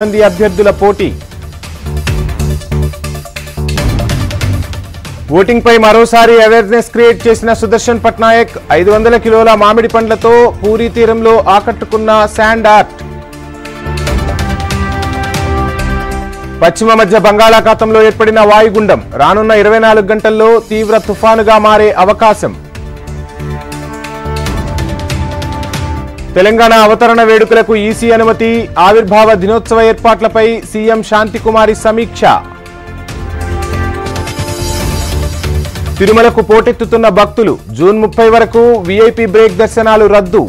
మంది అభ్యర్థుల పోటీ ఓటింగ్ పై మరోసారి అవేర్నెస్ క్రియేట్ చేసిన సుదర్శన్ పట్నాయక్ 500 కిలోల మామిడి పండ్లతో పూరీ తీరంలో ఆకట్టుకున్న శాండ్ ఆర్ట్. పశ్చిమ మధ్య బంగాళాఖాతంలో ఏర్పడిన వాయుగుండం రానున్న 24 గంటల్లో తీవ్ర తుఫానుగా మారే అవకాశం. తెలంగాణ అవతరణ వేడుకలకు ఈసీ అనుమతి. ఆవిర్భావ దినోత్సవ ఏర్పాట్లపై సీఎం శాంతికుమారి సమీక్ష. తిరుమలకు పోటెత్తుతున్న భక్తులు. జూన్ 30 వరకు వీఐపీ బ్రేక్ దర్శనాలు రద్దు.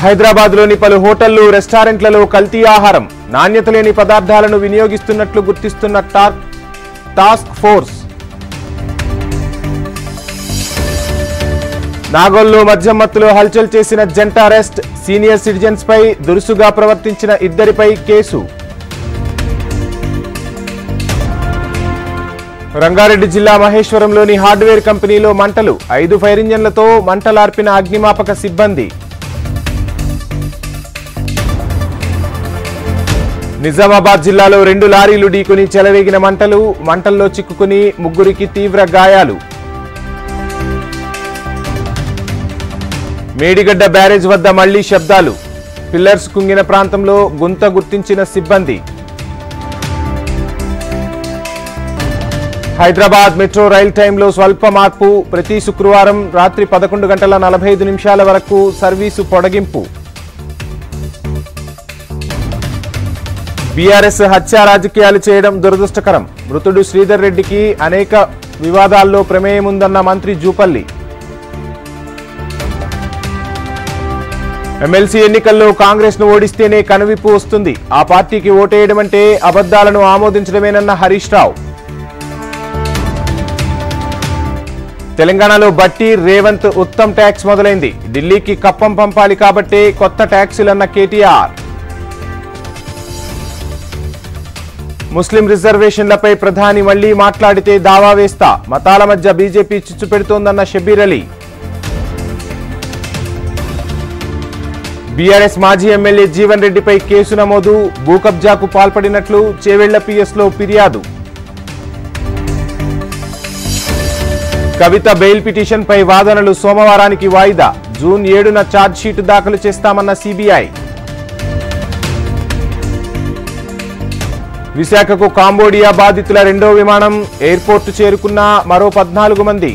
హైదరాబాద్లోని పలు హోటళ్లు, రెస్టారెంట్లలో కల్తీ ఆహారం, నాణ్యత లేని పదార్థాలను వినియోగిస్తున్నట్లు గుర్తిస్తున్న టాస్క్ ఫోర్స్. నాగోల్లో మద్యం మత్తులో హల్చల్ చేసిన జంట అరెస్ట్. సీనియర్ సిటిజన్స్ పై దురుసుగా ప్రవర్తించిన ఇద్దరిపై కేసు. రంగారెడ్డి జిల్లా మహేశ్వరంలోని హార్డ్వేర్ కంపెనీలో మంటలు. 5 ఫైర్ ఇంజన్లతో మంటలార్పిన అగ్నిమాపక సిబ్బంది. నిజామాబాద్ జిల్లాలో 2 లారీలు ఢీకొని చెలరేగిన మంటల్లో చిక్కుకుని ముగ్గురికి తీవ్ర గాయాలు. మేడిగడ్డ బ్యారేజ్ వద్ద మళ్లీ శబ్దాలు. పిల్లర్స్ కుంగిన ప్రాంతంలో గుంత గుర్తించిన సిబ్బంది. హైదరాబాద్ మెట్రో రైల్ టైంలో స్వల్ప మార్పు. ప్రతి శుక్రవారం రాత్రి 11:45 వరకు సర్వీసు పొడిగింపు. బీఆర్ఎస్ హత్య రాజకీయాలు చేయడం దురదృష్టకరం. మృతుడు శ్రీధర్ రెడ్డికి అనేక వివాదాల్లో ప్రమేయముందన్న మంత్రి జూపల్లి. ఎమ్మెల్సీ ఎన్నికల్లో కాంగ్రెస్ ను ఓడిస్తేనే కనువిప్పు వస్తుంది. ఆ పార్టీకి ఓటేయడం అంటే అబద్దాలను ఆమోదించడమేనన్న హరీష్ రావు. తెలంగాణలో బట్టి, రేవంత్ ఉత్తమ్ ట్యాక్స్ మొదలైంది. ఢిల్లీకి కప్పం పంపాలి కాబట్టే కొత్త ట్యాక్సులన్న కేటీఆర్. ముస్లిం రిజర్వేషన్లపై ప్రధాని మళ్లీ మాట్లాడితే దావా వేస్తా. మతాల మధ్య బీజేపీ చిచ్చు పెడుతోందన్న షబీర్ అలీ. బీఆర్ఎస్ మాజీ ఎమ్మెల్యే జీవన్ రెడ్డిపై కేసు నమోదు. భూ కబ్జాకు పాల్పడినట్లు చేవెళ్ల పిఎస్లో ఫిర్యాదు. కవిత బెయిల్ పిటిషన్పై వాదనలు సోమవారానికి వాయిదా. జూన్ 7న ఛార్జ్షీటు దాఖలు చేస్తామన్న సీబీఐ. విశాఖకు కాంబోడియా బాధితుల 2వ విమానం. ఎయిర్పోర్టు చేరుకున్న మరో 14 మంది.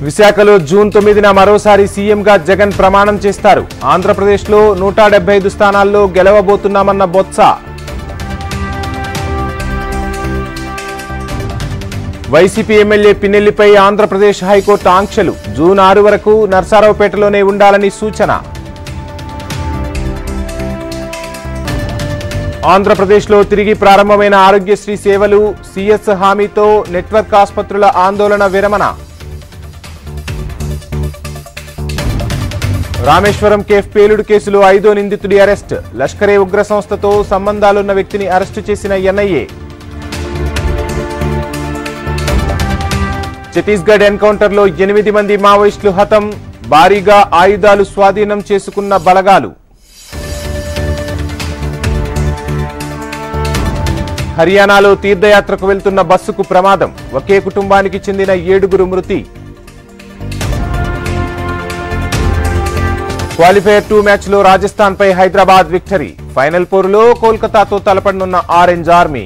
విశాఖలో జూన్ 9న మరోసారి సీఎంగా జగన్ ప్రమాణం చేస్తారు. ఆంధ్రప్రదేశ్లో 175 స్థానాల్లో గెలవబోతున్నామన్న బొత్స. వైసీపీ ఎమ్మెల్యే పిన్నెల్లిపై ఆంధ్రప్రదేశ్ హైకోర్టు ఆంక్షలు. జూన్ 6 వరకు నర్సారావుపేటలోనే ఉండాలని సూచన. ఆంధ్రప్రదేశ్లో తిరిగి ప్రారంభమైన ఆరోగ్యశ్రీ సేవలు. సీఎస్ హామీతో నెట్వర్క్ ఆసుపత్రుల ఆందోళన విరమణ. రామేశ్వరం కేఫ్ పేలుడు కేసులో 5వ నిందితుడి అరెస్ట్. లష్కరే ఉగ్ర సంస్థతో సంబంధాలున్న వ్యక్తిని అరెస్టు చేసిన ఎన్ఐఏ. ఛత్తీస్గఢ్ ఎన్కౌంటర్లో 8 మంది మావోయిస్టులు హతం. భారీగా ఆయుధాలు స్వాధీనం చేసుకున్న బలగాలు. హర్యానాలో తీర్థయాత్రకు వెళ్తున్న బస్సుకు ప్రమాదం. ఒకే కుటుంబానికి చెందిన 7 మృతి. క్వాలిఫైయర్ 2 మ్యాచ్లో రాజస్థాన్పై హైదరాబాద్ విక్టరీ. ఫైనల్ పోరులో కోల్కతాతో తలపడనున్న ఆరెంజ్ ఆర్మీ.